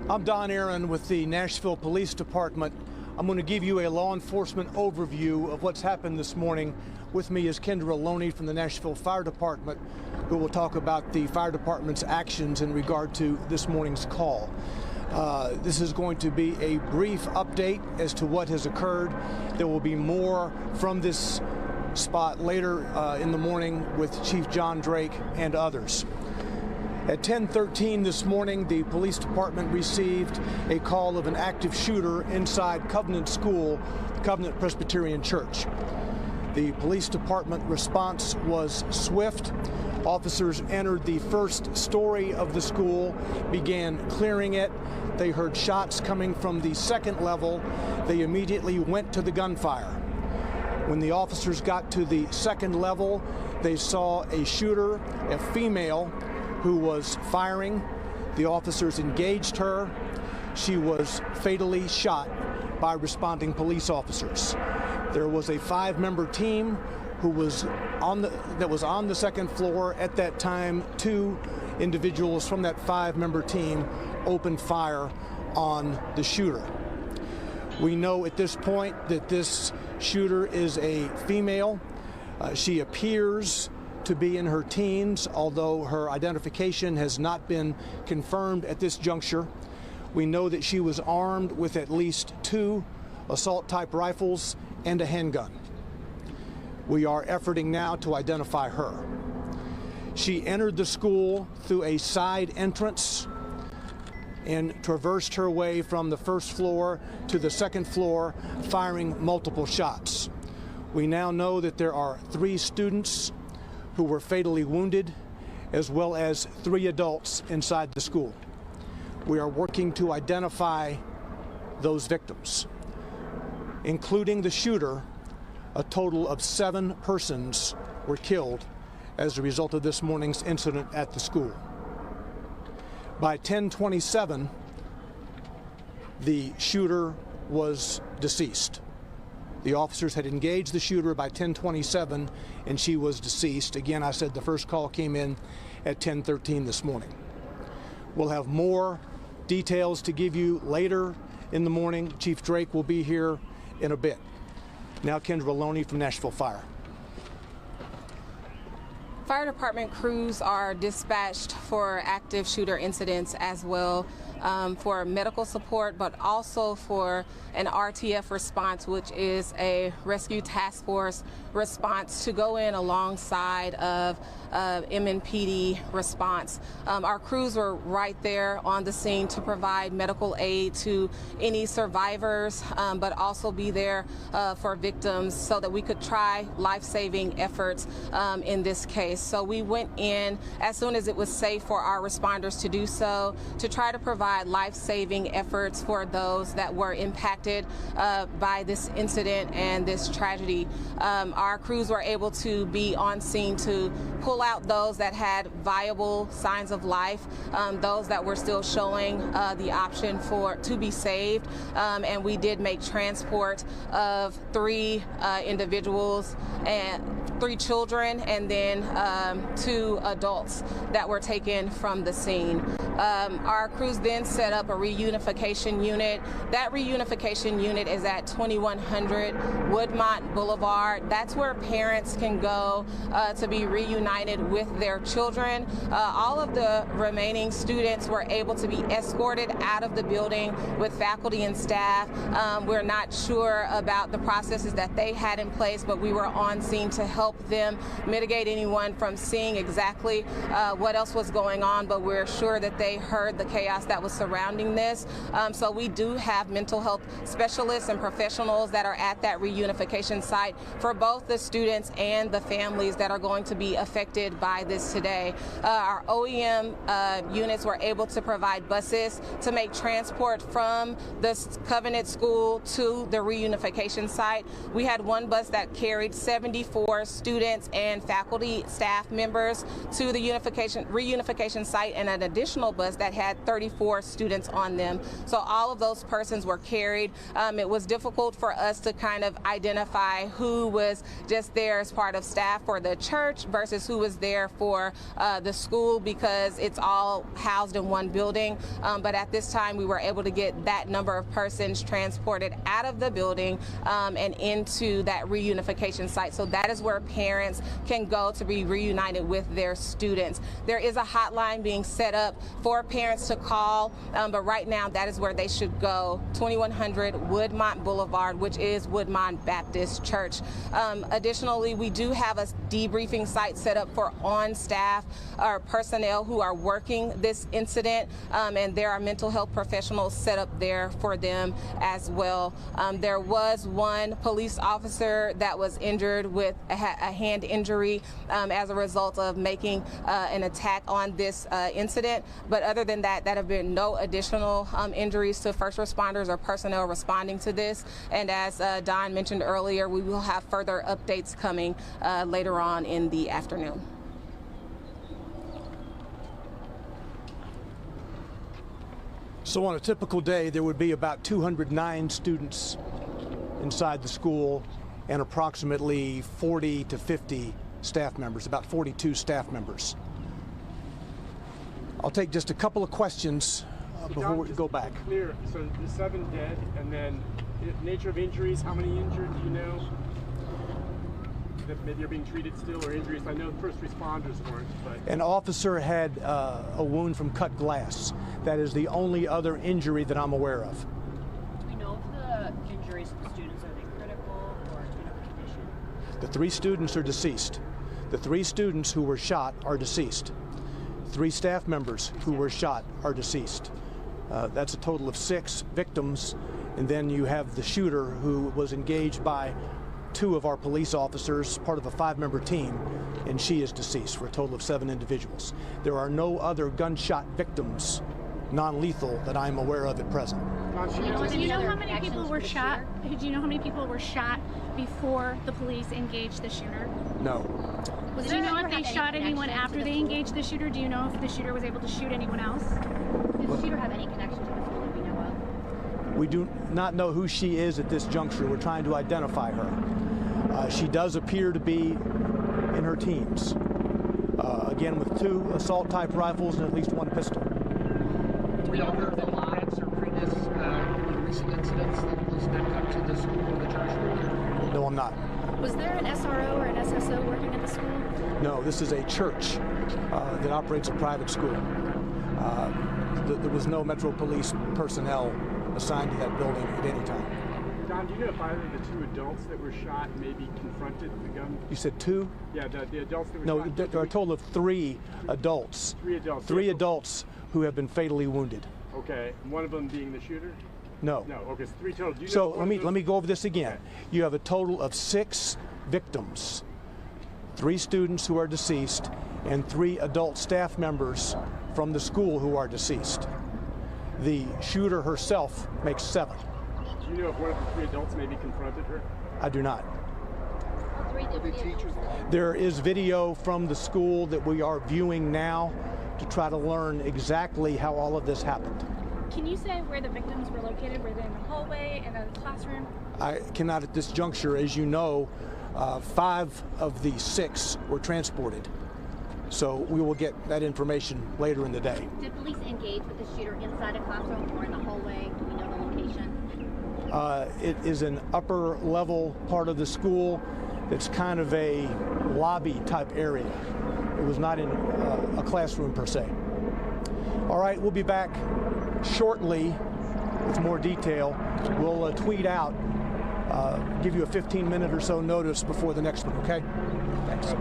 I'm Don Aaron with the Nashville Police Department. I'm going to give you a law enforcement overview of what's happened this morning. With me is Kendra Loney from the Nashville Fire Department, who will talk about the fire department's actions in regard to this morning's call. This is going to be a brief update as to what has occurred. There will be more from this spot later in the morning with Chief John Drake and others. At 10:13 this morning, the police department received a call of an active shooter inside Covenant School, Covenant Presbyterian Church. The police department response was swift. Officers entered the first story of the school, began clearing it. They heard shots coming from the second level. They immediately went to the gunfire. When the officers got to the second level, they saw a shooter, a female, who was firing. The officers engaged her. She was fatally shot by responding police officers. There was a 5-member team who was on the second floor at that time. 2 individuals from that 5-member team opened fire on the shooter. We know at this point that this shooter is a female. She appears to be in her teens, although her identification has not been confirmed at this juncture. We know that she was armed with at least 2 assault-type rifles and a handgun. We are efforting now to identify her. She entered the school through a side entrance and traversed her way from the first floor to the second floor, firing multiple shots. We now know that there are 3 students who were fatally wounded, as well as 3 adults inside the school. We are working to identify those victims. Including the shooter, a total of 7 persons were killed as a result of this morning's incident at the school. By 10:27, the shooter was deceased. The officers had engaged the shooter by 10:27, and she was deceased. Again, I said the first call came in at 10:13 this morning. We'll have more details to give you later in the morning. Chief Drake will be here in a bit. Now, Kendra Loney from Nashville Fire. Fire department crews are dispatched for active shooter incidents as well, for medical support, but also for an RTF response, which is a rescue task force response to go in alongside of MNPD response. Our crews were right there on the scene to provide medical aid to any survivors, but also be there for victims so that we could try life-saving efforts in this case. So we went in as soon as it was safe for our responders to do so, to try to provide life-saving efforts for those that were impacted by this incident and this tragedy. Our crews were able to be on scene to pull out those that had viable signs of life, those that were still showing the option to be saved, and we did make transport of 3 individuals and 3 children, and then 2 adults that were taken from the scene. Our crews then set up a reunification unit. That reunification unit is at 2100 Woodmont Boulevard. That's where parents can go to be reunited with their children. All of the remaining students were able to be escorted out of the building with faculty and staff. We're not sure about the processes that they had in place, but we were on scene to help them mitigate anyone from seeing exactly what else was going on, but we're sure that they heard the chaos that was surrounding this. So we do have mental health specialists and professionals that are at that reunification site for both the students and the families that are going to be affected by this today. Our OEM units were able to provide buses to make transport from the Covenant School to the reunification site. We had one bus that carried 74 students and faculty staff members to the reunification site, and an additional bus that had 34 students on them. So all of those persons were carried. It was difficult for us to kind of identify who was just there as part of staff for the church versus who was there for the school, because it's all housed in one building. But at this time, we were able to get that number of persons transported out of the building and into that reunification site. So that is where parents can go to be reunited with their students. There is a hotline being set up for parents to call, but right now that is where they should go, 2100 Woodmont Boulevard, which is Woodmont Baptist Church. Additionally, we do have a debriefing site set up for on-staff or personnel who are working this incident, and there are mental health professionals set up there for them as well. There was one police officer that was injured with a hand injury as a result of making an attack on this incident. But other than that, there have been no additional injuries to first responders or personnel responding to this. And as Don mentioned earlier, we will have further updates coming later on in the afternoon. So on a typical day, there would be about 209 students inside the school and approximately 40 to 50 staff members, about 42 staff members. I'll take just a couple of questions before we go back. Clear. So the 7 dead, and then nature of injuries, how many injured, do you know? That maybe are being treated still, or injuries? I know first responders weren't, but... An officer had a wound from cut glass. That is the only other injury that I'm aware of. Do we know if the injuries to the students, are they critical or in condition? The 3 students are deceased. The 3 students who were shot are deceased. 3 staff members who were shot are deceased. That's a total of 6 victims, and then you have the shooter who was engaged by 2 of our police officers, part of a 5-member team, and she is deceased, for a total of 7 individuals. There are no other gunshot victims, non-lethal, that I'm aware of at present. Do you know how many people were shot? Do you know how many people were shot before the police engaged the shooter? No. Do you know if they shot anyone after they engaged the shooter? Do you know if the shooter was able to shoot anyone else? Does the shooter have any connection to the school that we know of? We do not know who she is at this juncture. We're trying to identify her. She does appear to be in her teens. Again, with 2 assault-type rifles and at least 1 pistol. Do we know if there are any threats or previous recent incidents that was connected up to the school or the church? No, I'm not. Was there an SRO or an SSO working at the school? No, this is a church that operates a private school. There was no Metro Police personnel assigned to that building at any time. Don, do you know if either of the 2 adults that were shot maybe confronted the gun? You said 2? Yeah, the adults that were No, shot. there are a total of 3 adults. 3 adults. 3 adults who have been fatally wounded. Okay, and one of them being the shooter? No. No, okay, so 3 total. Do you So know let me go over this again. Okay. You have a total of 6 victims, 3 students who are deceased, and 3 adult staff members from the school who are deceased. The shooter herself makes 7. Do you know if one of the 3 adults maybe confronted her? I do not. Are they teachers? There is video from the school that we are viewing now to try to learn exactly how all of this happened. Can you say where the victims were located? Were they in the hallway, in a classroom? I cannot at this juncture. As you know, 5 of the 6 were transported. So we will get that information later in the day. Did police engage with the shooter inside a classroom or in the hallway? Do we know the location? It is an upper level part of the school. It's kind of a lobby type area. It was not in a classroom per se. All right, we'll be back shortly with more detail. We'll tweet out, give you a 15-minute or so notice before the next one, okay? Thanks.